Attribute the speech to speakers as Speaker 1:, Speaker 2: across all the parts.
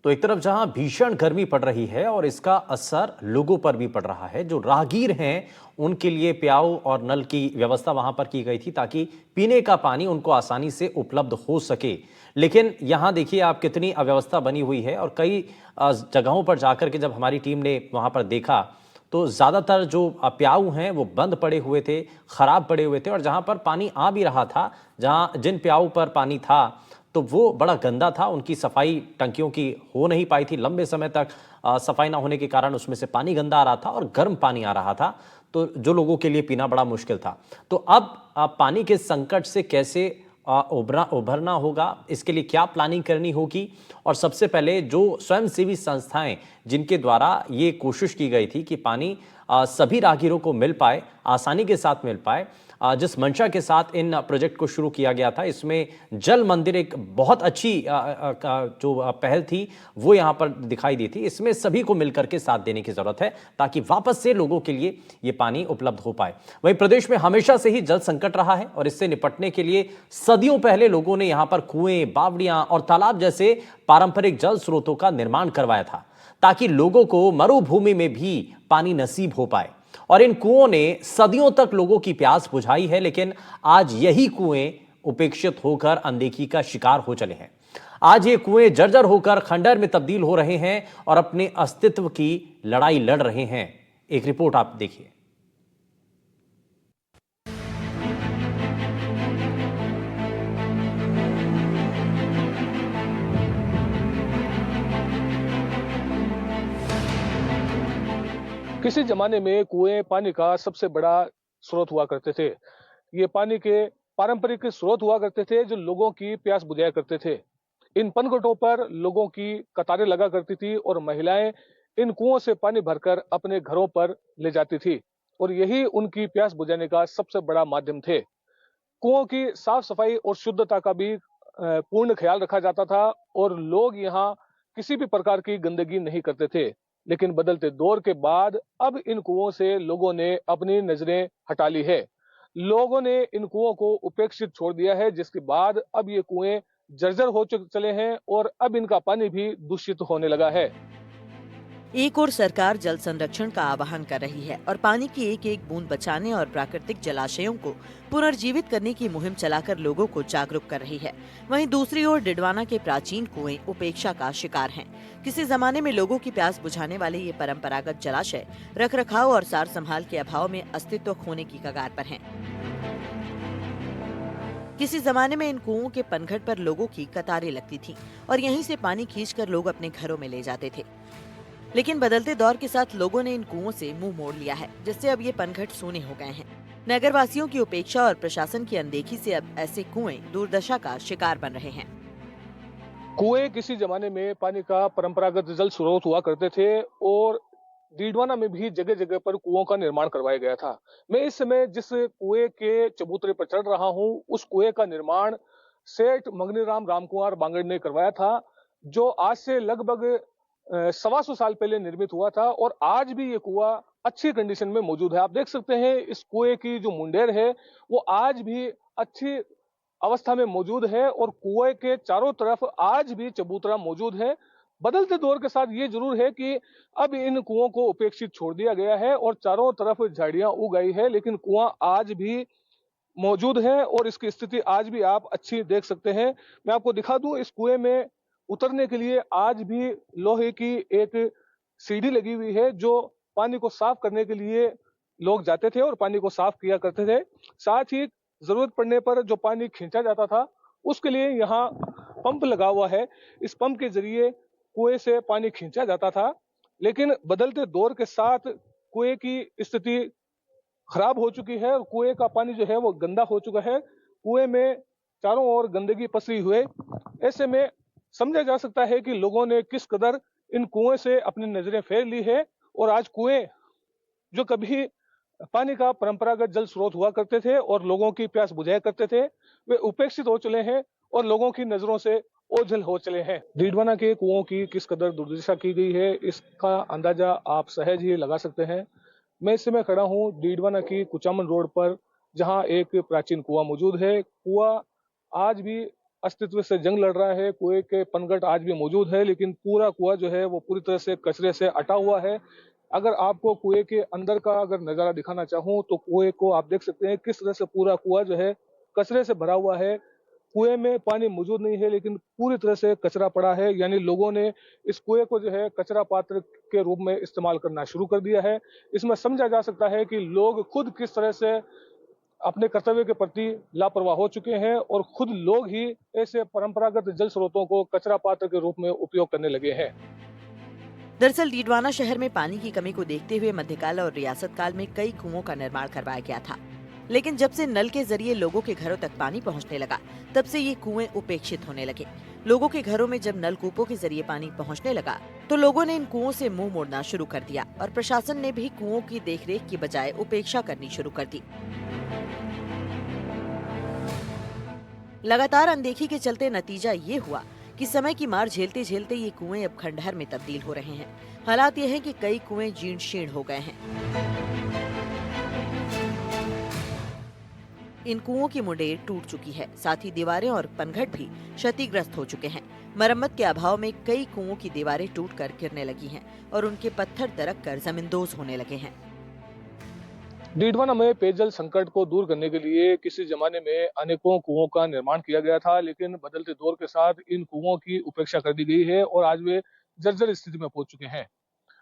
Speaker 1: तो एक तरफ जहां भीषण गर्मी पड़ रही है और इसका असर लोगों पर भी पड़ रहा है, जो राहगीर हैं उनके लिए प्याऊ और नल की व्यवस्था वहां पर की गई थी ताकि पीने का पानी उनको आसानी से उपलब्ध हो सके। लेकिन यहां देखिए आप कितनी अव्यवस्था बनी हुई है और कई जगहों पर जाकर के जब हमारी टीम ने वहां पर देखा तो ज्यादातर जो प्याऊ हैं वो बंद पड़े हुए थे, खराब पड़े हुए थे और जहां पर पानी आ भी रहा था, जहां जिन प्याऊ पर पानी था तो वो बड़ा गंदा था। उनकी सफाई टंकियों की हो नहीं पाई थी लंबे समय तक। सफाई ना होने के कारण उसमें से पानी गंदा आ रहा था और गर्म पानी आ रहा था, तो जो लोगों के लिए पीना बड़ा मुश्किल था। तो अब पानी के संकट से कैसे उभरना होगा, इसके लिए क्या प्लानिंग करनी होगी, और सबसे पहले जो स्वयंसेवी संस्थाएं जिनके द्वारा ये कोशिश की गई थी कि पानी सभी राहगीरों को मिल पाए, आसानी के साथ मिल पाए, जिस मंशा के साथ इन प्रोजेक्ट को शुरू किया गया था, इसमें जल मंदिर एक बहुत अच्छी जो पहल थी वो यहां पर दिखाई दी थी। इसमें सभी को मिलकर के साथ देने की जरूरत है ताकि वापस से लोगों के लिए ये पानी उपलब्ध हो पाए। वहीं प्रदेश में हमेशा से ही जल संकट रहा है और इससे निपटने के लिए सदियों पहले लोगों ने यहां पर कुएं, बावड़ियां और तालाब जैसे पारंपरिक जल स्रोतों का निर्माण करवाया था ताकि लोगों को मरुभूमि में भी पानी नसीब हो पाए। और इन कुओं ने सदियों तक लोगों की प्यास बुझाई है, लेकिन आज यही कुएं उपेक्षित होकर अनदेखी का शिकार हो चले हैं। आज ये कुएं जर्जर होकर खंडहर में तब्दील हो रहे हैं और अपने अस्तित्व की लड़ाई लड़ रहे हैं। एक रिपोर्ट आप देखिए।
Speaker 2: किसी जमाने में कुएं पानी का सबसे बड़ा स्रोत हुआ करते थे। ये पानी के पारंपरिक स्रोत हुआ करते थे जो लोगों की प्यास बुझाया करते थे। इन पनघटों पर लोगों की कतारें लगा करती थी और महिलाएं इन कुओं से पानी भरकर अपने घरों पर ले जाती थी और यही उनकी प्यास बुझाने का सबसे बड़ा माध्यम थे। कुओं की साफ सफाई और शुद्धता का भी पूर्ण ख्याल रखा जाता था और लोग यहाँ किसी भी प्रकार की गंदगी नहीं करते थे। लेकिन बदलते दौर के बाद अब इन कुओं से लोगों ने अपनी नजरें हटा ली है। लोगों ने इन कुओं को उपेक्षित छोड़ दिया है, जिसके बाद अब ये कुएं जर्जर हो चले हैं और अब इनका पानी भी दूषित होने लगा है।
Speaker 3: एक और सरकार जल संरक्षण का आह्वान कर रही है और पानी की एक एक बूंद बचाने और प्राकृतिक जलाशयों को पुनर्जीवित करने की मुहिम चलाकर लोगों को जागरूक कर रही है। वहीं दूसरी ओर डिडवाना के प्राचीन कुएं उपेक्षा का शिकार हैं। किसी जमाने में लोगों की प्यास बुझाने वाले ये परंपरागत जलाशय रखरखाव और सार संभाल के अभाव में अस्तित्व खोने की कगार पर हैं। किसी जमाने में इन कुओं के पनघट पर लोगों की कतारें लगती थीं और यहीं से पानी खींचकर लोग अपने घरों में ले जाते थे। लेकिन बदलते दौर के साथ लोगों ने इन कुओं से मुंह मोड़ लिया है, जिससे अब ये पनघट सूने हो गए हैं। नगरवासियों की उपेक्षा और प्रशासन की अनदेखी से अब ऐसे कुएं दुर्दशा का शिकार बन रहे हैं।
Speaker 2: कुएं किसी जमाने में पानी का परंपरागत जल स्रोत हुआ करते थे और डीडवाना में भी जगह जगह पर कुओं का निर्माण करवाया गया था। मैं इस समय जिस कुएं के चबूतरे पर चढ़ रहा हूं, उस कुएं का निर्माण सेठ मगनीराम रामकुमार बांगड़ ने करवाया था, जो आज से लगभग 125 साल पहले निर्मित हुआ था और आज भी ये कुआं अच्छी कंडीशन में मौजूद है। आप देख सकते हैं इस कुएं की जो मुंडेर है वो आज भी अच्छी अवस्था में मौजूद है और कुएं के चारों तरफ आज भी चबूतरा मौजूद है। बदलते दौर के साथ ये जरूर है कि अब इन कुओं को उपेक्षित छोड़ दिया गया है और चारों तरफ झाड़ियां उग गई है, लेकिन कुआं आज भी मौजूद है और इसकी स्थिति आज भी आप अच्छी देख सकते हैं। मैं आपको दिखा दूं, इस कुएं में उतरने के लिए आज भी लोहे की एक सीढ़ी लगी हुई है, जो पानी को साफ करने के लिए लोग जाते थे और पानी को साफ किया करते थे। साथ ही जरूरत पड़ने पर जो पानी खींचा जाता था उसके लिए यहाँ पंप लगा हुआ है। इस पंप के जरिए कुएं से पानी खींचा जाता था, लेकिन बदलते दौर के साथ कुएं की स्थिति खराब हो चुकी है और कुएं का पानी जो है वो गंदा हो चुका है। कुएं में चारों ओर गंदगी पसरी हुई। ऐसे में समझा जा सकता है कि लोगों ने किस कदर इन कुएं से अपनी नजरें फेर ली है और आज कुएं जो कभी पानी का परंपरागत जल स्रोत हुआ करते थे और लोगों की प्यास बुझाया करते थे, वे उपेक्षित हो चले हैं और लोगों की नजरों से ओझल हो चले हैं। डीडवाना के कुओं की किस कदर दुर्दशा की गई है, इसका अंदाजा आप सहज ही लगा सकते हैं। मैं इस समय खड़ा हूँ डीडवाना की कुचामन रोड पर, जहाँ एक प्राचीन कुआं मौजूद है। कुआं आज भी अस्तित्व से जंग लड़ रहा है। कुएं के पनघट आज भी मौजूद है, लेकिन पूरा कुआं जो है वो पूरी तरह से कचरे से अटा हुआ है। अगर आपको कुएं के अंदर का अगर नजारा दिखाना चाहूं तो कुएं को आप देख सकते हैं किस तरह से पूरा कुआं जो है कचरे से भरा हुआ है। कुएं में पानी मौजूद नहीं है, लेकिन पूरी तरह से कचरा पड़ा है, यानी लोगों ने इस कुएं को जो है कचरा पात्र के रूप में इस्तेमाल करना शुरू कर दिया है। इसमें समझा जा सकता है कि लोग खुद किस तरह से अपने कर्तव्य के प्रति लापरवाह हो चुके हैं और खुद लोग ही ऐसे परंपरागत जल स्रोतों को कचरा पात्र के रूप में उपयोग करने लगे हैं।
Speaker 3: दरअसल डीडवाना शहर में पानी की कमी को देखते हुए मध्यकाल और रियासत काल में कई कुओं का निर्माण करवाया गया था, लेकिन जब से नल के जरिए लोगों के घरों तक पानी पहुंचने लगा, तब से ये कुएं उपेक्षित होने लगे। लोगों के घरों में जब नलकूपों के जरिए पानी पहुंचने लगा, तो लोगों ने इन कुओं से मुंह मोड़ना शुरू कर दिया और प्रशासन ने भी कुओं की देखरेख की बजाय उपेक्षा करनी शुरू कर दी। लगातार अनदेखी के चलते नतीजा ये हुआ कि समय की मार झेलते झेलते ये कुएं अब खंडहर में तब्दील हो रहे हैं। हालात ये हैं कि कई कुएं जीर्ण शीर्ण हो गए हैं। इन कुओं की मुंडेर टूट चुकी है, साथ ही दीवारें और पनघट भी क्षतिग्रस्त हो चुके हैं। मरम्मत के अभाव में कई कुओं की दीवारें टूटकर गिरने लगी हैं और उनके पत्थर दरक कर जमींदोज होने लगे हैं।
Speaker 2: डीडवाना में पेयजल संकट को दूर करने के लिए किसी जमाने में अनेकों कुओं का निर्माण किया गया था, लेकिन बदलते दौर के साथ इन कुओं की उपेक्षा कर दी गई है और आज वे जर्जर स्थिति में पहुंच चुके हैं।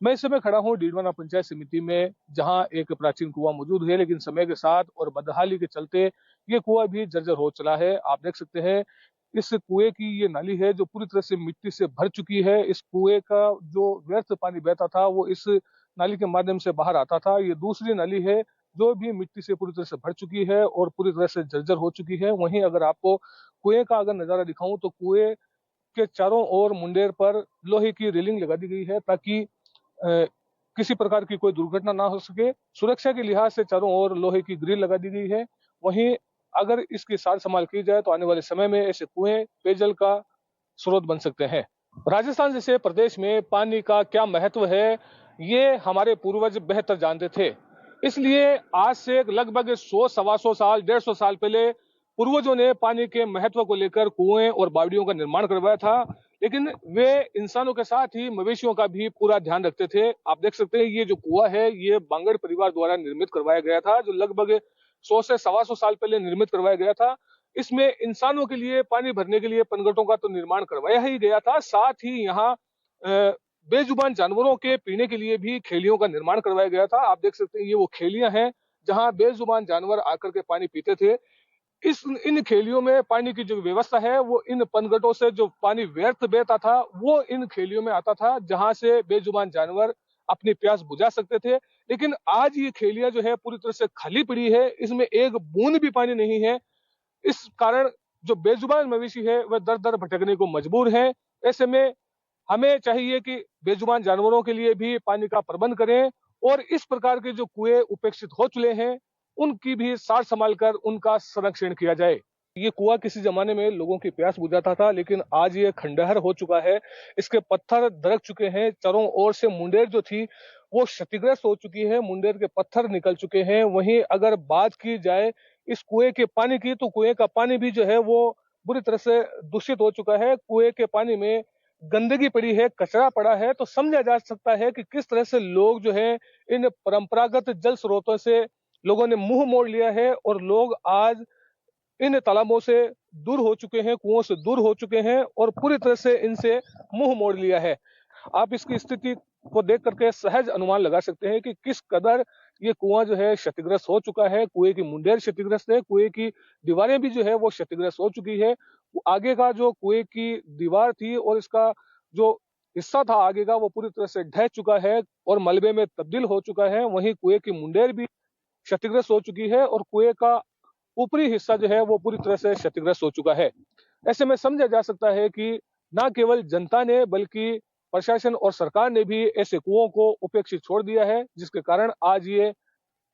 Speaker 2: मैं इस समय खड़ा हूं डीडवाना पंचायत समिति में, जहां एक प्राचीन कुआं मौजूद है, लेकिन समय के साथ और बदहाली के चलते ये कुआं भी जर्जर हो चला है। आप देख सकते हैं इस कुएं की ये नाली है जो पूरी तरह से मिट्टी से भर चुकी है। इस कुएं का जो व्यर्थ पानी बहता था वो इस नाली के माध्यम से बाहर आता था। ये दूसरी नाली है जो भी मिट्टी से पूरी तरह से भर चुकी है और पूरी तरह से जर्जर हो चुकी है। वहीं अगर आपको कुएं का अगर नजारा दिखाऊं तो कुएं के चारों ओर मुंडेर पर लोहे की रेलिंग लगा दी गई है ताकि किसी प्रकार की कोई दुर्घटना ना हो सके। सुरक्षा के लिहाज से चारों ओर लोहे की ग्रिल लगा दी गई है। वहीं अगर इसकी सार संभाल की जाए तो आने वाले समय में ऐसे कुएं पेयजल का स्रोत बन सकते हैं। राजस्थान जैसे प्रदेश में पानी का क्या महत्व है, ये हमारे पूर्वज बेहतर जानते थे। इसलिए आज से लगभग 100 सवा 100 साल 150 साल पहले पूर्वजों ने पानी के महत्व को लेकर कुएं और बावड़ियों का निर्माण करवाया था, लेकिन वे इंसानों के साथ ही मवेशियों का भी पूरा ध्यान रखते थे। आप देख सकते हैं ये जो कुआं है ये बांगड़ परिवार द्वारा निर्मित करवाया गया था, जो लगभग 100 से सवा 100 साल पहले निर्मित करवाया गया था। इसमें इंसानों के लिए पानी भरने के लिए पनघटों का तो निर्माण करवाया ही गया था, साथ ही यहाँ बेजुबान जानवरों के पीने के लिए भी खेलियों का निर्माण करवाया गया था। आप देख सकते हैं ये वो खेलियां हैं जहां बेजुबान जानवर आकर के पानी पीते थे। इन खेलियों में पानी की जो व्यवस्था है वो इन पनघटों से जो पानी व्यर्थ बहता था वो इन खेलियों में आता था, जहां से बेजुबान जानवर अपनी प्यास बुझा सकते थे। लेकिन आज ये खेलियां जो है पूरी तरह से खाली पड़ी है, इसमें एक बूंद भी पानी नहीं है। इस कारण जो बेजुबान मवेशी है वह दर दर भटकने को मजबूर है। ऐसे में हमें चाहिए कि बेजुबान जानवरों के लिए भी पानी का प्रबंध करें और इस प्रकार के जो कुएं उपेक्षित हो चुके हैं उनकी भी सार संभाल कर उनका संरक्षण किया जाए। ये कुआं किसी जमाने में लोगों की प्यास बुझाता था, लेकिन आज ये खंडहर हो चुका है। इसके पत्थर दरक चुके हैं, चारों ओर से मुंडेर जो थी वो क्षतिग्रस्त हो चुकी है, मुंडेर के पत्थर निकल चुके हैं। वहीं अगर बात की जाए इस कुएं के पानी की तो कुएं का पानी भी जो है वो बुरी तरह से दूषित हो चुका है। कुएं के पानी में गंदगी पड़ी है, कचरा पड़ा है, तो समझा जा सकता है कि किस तरह से लोग जो है इन परंपरागत जल स्रोतों से लोगों ने मुंह मोड़ लिया है और लोग आज इन तालाबों से दूर हो चुके हैं, कुओं से दूर हो चुके हैं और पूरी तरह से इनसे मुंह मोड़ लिया है। आप इसकी स्थिति को देख करके सहज अनुमान लगा सकते हैं कि किस कदर ये कुआं जो है क्षतिग्रस्त हो चुका है। कुएं की मुंडेर क्षतिग्रस्त है, कुएं की दीवारें भी जो है वो क्षतिग्रस्त हो चुकी है। आगे का जो कुएं की दीवार थी और इसका जो हिस्सा था आगे का वो पूरी तरह से ढह चुका है और मलबे में तब्दील हो चुका है। वहीं कुएं की मुंडेर भी क्षतिग्रस्त हो चुकी है और कुएं का ऊपरी हिस्सा जो है वो पूरी तरह से क्षतिग्रस्त हो चुका है। ऐसे में समझा जा सकता है कि न केवल जनता ने बल्कि प्रशासन और सरकार ने भी ऐसे कुओं को उपेक्षित छोड़ दिया है, जिसके कारण आज ये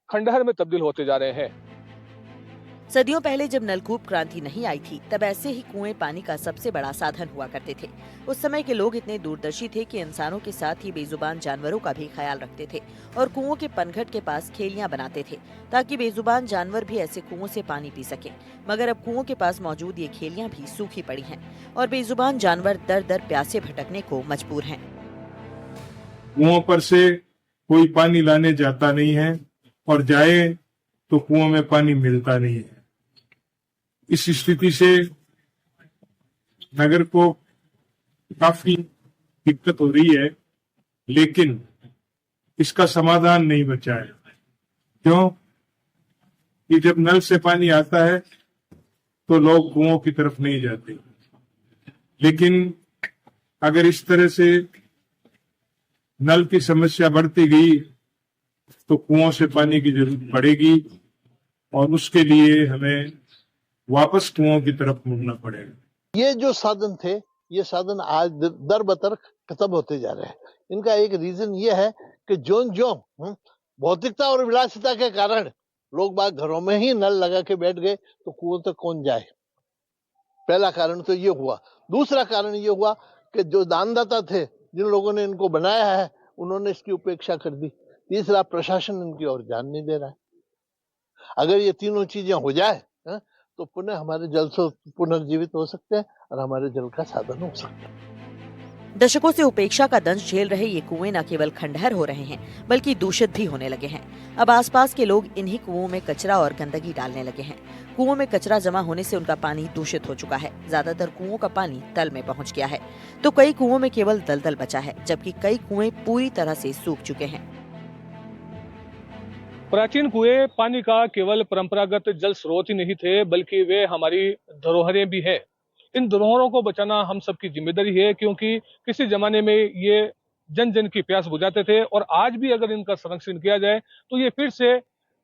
Speaker 2: खंडहर में तब्दील होते जा रहे हैं।
Speaker 3: सदियों पहले जब नलकूप क्रांति नहीं आई थी, तब ऐसे ही कुएं पानी का सबसे बड़ा साधन हुआ करते थे। उस समय के लोग इतने दूरदर्शी थे कि इंसानों के साथ ही बेजुबान जानवरों का भी ख्याल रखते थे और कुओं के पनघट के पास खेलियां बनाते थे ताकि बेजुबान जानवर भी ऐसे कुओं से पानी पी सके। मगर अब कुओं के पास मौजूद ये खेलियां भी सूखी पड़ी हैं और बेजुबान जानवर दर दर प्यासे भटकने को मजबूर हैं।
Speaker 4: कुओं पर से कोई पानी लाने जाता नहीं है और जाए तो कुओं में पानी मिलता नहीं है। इस स्थिति से नगर को काफी दिक्कत हो रही है, लेकिन इसका समाधान नहीं बचा है। क्यों? कि जब नल से पानी आता है तो लोग कुओं की तरफ नहीं जाते, लेकिन अगर इस तरह से नल की समस्या बढ़ती गई तो कुओं से पानी की जरूरत पड़ेगी और उसके लिए हमें वापस कुओं की तरफ मुड़ना पड़ेगा।
Speaker 5: ये जो साधन थे, ये साधन आज दर बतर खत्म होते जा रहे हैं। इनका एक रीजन ये है कि जो भौतिकता और विलासिता के कारण लोग बाग घरों में ही नल लगा के बैठ गए, तो कुओं तक कौन जाए। पहला कारण तो ये हुआ। दूसरा कारण ये हुआ कि जो दानदाता थे, जिन लोगों ने इनको बनाया है, उन्होंने इसकी उपेक्षा कर दी। तीसरा, प्रशासन इनकी ओर ध्यान नहीं दे रहा है। अगर ये तीनों चीजें हो जाए तो पुनः हमारे जल स्रोत पुनर्जीवित हो सकते हैं और हमारे जल का साधन हो सकता है।
Speaker 3: दशकों से उपेक्षा का दंश झेल रहे ये कुएं न केवल खंडहर हो रहे हैं, बल्कि दूषित भी होने लगे हैं। अब आसपास के लोग इन्हीं कुओं में कचरा और गंदगी डालने लगे हैं। कुओं में कचरा जमा होने से उनका पानी दूषित हो चुका है। ज्यादातर कुओं का पानी तल में पहुंच गया है, तो कई कुओं में केवल दलदल बचा है, जबकि कई कुएं पूरी तरह से सूख चुके हैं।
Speaker 2: प्राचीन कुएं पानी का केवल परंपरागत जल स्रोत ही नहीं थे, बल्कि वे हमारी धरोहरें भी हैं। इन धरोहरों को बचाना हम सबकी जिम्मेदारी है, क्योंकि किसी जमाने में ये जन जन की प्यास बुझाते थे और आज भी अगर इनका संरक्षण किया जाए तो ये फिर से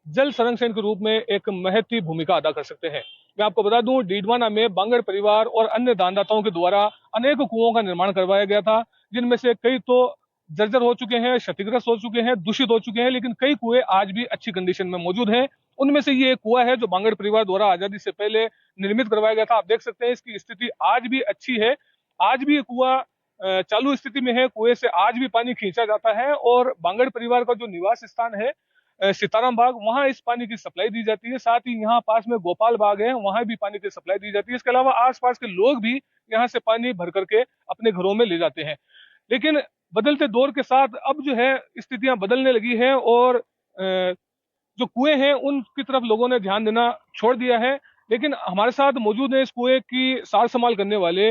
Speaker 2: जल संरक्षण के रूप में एक महत्वपूर्ण भूमिका अदा कर सकते हैं। मैं आपको बता दूं, डीडवाना में बांगड़ परिवार और अन्य दानदाताओं के द्वारा अनेक कुओं का निर्माण करवाया गया था, जिनमें से कई तो जर्जर हो चुके हैं, क्षतिग्रस्त हो चुके हैं, दूषित हो चुके हैं, लेकिन कई कुएं आज भी अच्छी कंडीशन में मौजूद हैं। उनमें से ये एक कुआं है जो बांगड़ परिवार द्वारा आजादी से पहले निर्मित करवाया गया था। आप देख सकते हैं इसकी स्थिति आज भी अच्छी है। आज भी ये कुआं चालू स्थिति में है। कुएं से आज भी पानी खींचा जाता है और बांगड़ परिवार का जो निवास स्थान है सीताराम बाग, वहां इस पानी की सप्लाई दी जाती है। साथ ही यहाँ पास में गोपाल बाग है, वहां भी पानी की सप्लाई दी जाती है। इसके अलावा आसपास के लोग भी यहाँ से पानी भर करके अपने घरों में ले जाते हैं। लेकिन बदलते दौर के साथ अब जो है स्थितियां बदलने लगी हैं और जो कुएं हैं उनकी तरफ लोगों ने ध्यान देना छोड़ दिया है। लेकिन हमारे साथ मौजूद है इस कुएं की सार संभाल करने वाले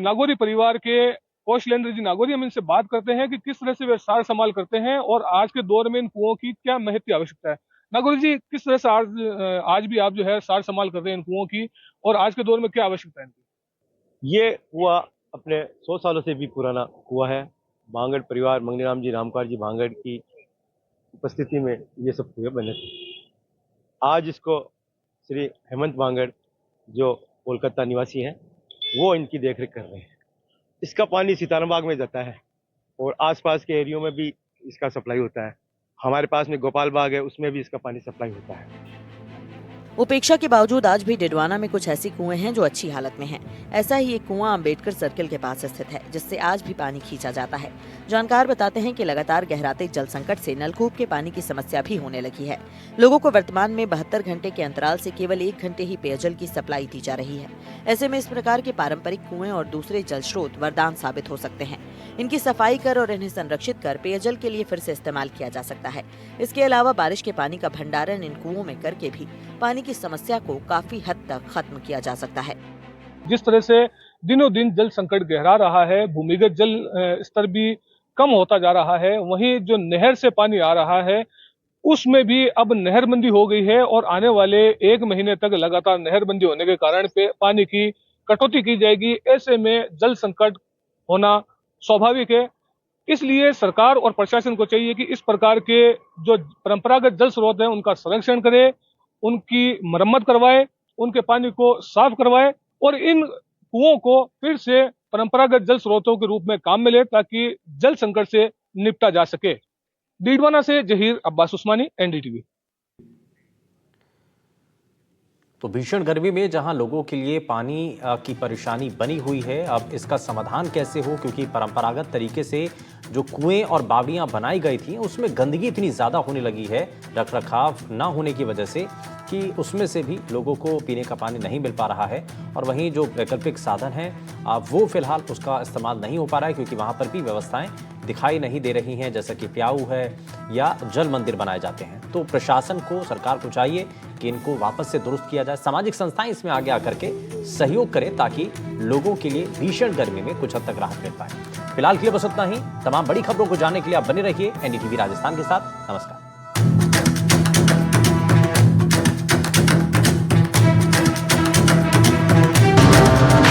Speaker 2: नागौरी परिवार के कौशलेंद्र जी नागौरी। हम इनसे बात करते हैं कि किस तरह से वे सार संभाल करते हैं और आज के दौर में इन कुओं की क्या महत्व आवश्यकता है। नागौरी जी, किस तरह से आज भी आप जो है सार संभाल करते हैं इन कुओं की और आज के दौर में क्या आवश्यकता है इनकी?
Speaker 6: ये कुआं अपने 100 सालों से भी पुराना कुआं है। भांगड़ परिवार, मंगनीराम जी, रामकार जी भांगड़ की उपस्थिति में ये सब कुएं बने थे। आज इसको श्री हेमंत भांगड़ जो कोलकाता निवासी हैं, वो इनकी देखरेख कर रहे हैं। इसका पानी सीताराम बाग में जाता है और आसपास के एरियो में भी इसका सप्लाई होता है। हमारे पास में गोपाल बाग है, उसमें भी इसका पानी सप्लाई होता है।
Speaker 3: उपेक्षा के बावजूद आज भी डिडवाना में कुछ ऐसी कुएं हैं जो अच्छी हालत में हैं। ऐसा ही एक कुआं अंबेडकर सर्किल के पास स्थित है, जिससे आज भी पानी खींचा जाता है। जानकार बताते हैं कि लगातार गहराते जल संकट से नलकूप के पानी की समस्या भी होने लगी है। लोगों को वर्तमान में 72 घंटे के अंतराल से केवल 1 घंटे ही पेयजल की सप्लाई दी जा रही है। ऐसे में इस प्रकार के पारंपरिक कुएं और दूसरे जल स्रोत वरदान साबित हो सकते हैं। इनकी सफाई कर और इन्हें संरक्षित कर पेयजल के लिए फिर से इस्तेमाल किया जा सकता है। इसके अलावा बारिश के पानी का भंडारण इन कुओं में करके भी पानी की समस्या को काफी हद तक खत्म किया जा सकता है।
Speaker 2: जिस तरह से दिनों दिन जल संकट गहरा रहा है, भूमिगत जल स्तर भी कम होता जा रहा है, वहीं जो नहर से पानी आ रहा है उसमें भी अब नहरबंदी हो गई है और आने वाले 1 महीने तक लगातार नहरबंदी होने के कारण पानी की कटौती की जाएगी। ऐसे में जल संकट होना स्वाभाविक है। इसलिए सरकार और प्रशासन को चाहिए कि इस प्रकार के जो परंपरागत जल स्रोत हैं उनका संरक्षण करे, उनकी मरम्मत करवाए, उनके पानी को साफ करवाए और इन कुओं को फिर से परंपरागत जल स्रोतों के रूप में काम में ले, ताकि जल संकट से निपटा जा सके। डीडवाना से जहीर अब्बास उस्मानी, एनडीटीवी।
Speaker 1: तो भीषण गर्मी में जहां लोगों के लिए पानी की परेशानी बनी हुई है, अब इसका समाधान कैसे हो, क्योंकि परंपरागत तरीके से जो कुएं और बावड़ियां बनाई गई थी उसमें गंदगी इतनी ज़्यादा होने लगी है रखरखाव ना होने की वजह से कि उसमें से भी लोगों को पीने का पानी नहीं मिल पा रहा है। और वहीं जो वैकल्पिक साधन है वो फिलहाल उसका इस्तेमाल नहीं हो पा रहा है, क्योंकि वहाँ पर भी व्यवस्थाएं दिखाई नहीं दे रही हैं, जैसा कि प्याऊ है या जल मंदिर बनाए जाते हैं। तो प्रशासन को, सरकार को चाहिए कि इनको वापस से दुरुस्त किया जाए, सामाजिक संस्थाएं इसमें आगे आकर के सहयोग करें ताकि लोगों के लिए भीषण गर्मी में कुछ हद तक राहत मिल पाए। फिलहाल के लिए बस इतना ही। तमाम बड़ी खबरों को जानने के लिए आप बने रहिए एनडीटीवी राजस्थान के साथ। नमस्कार।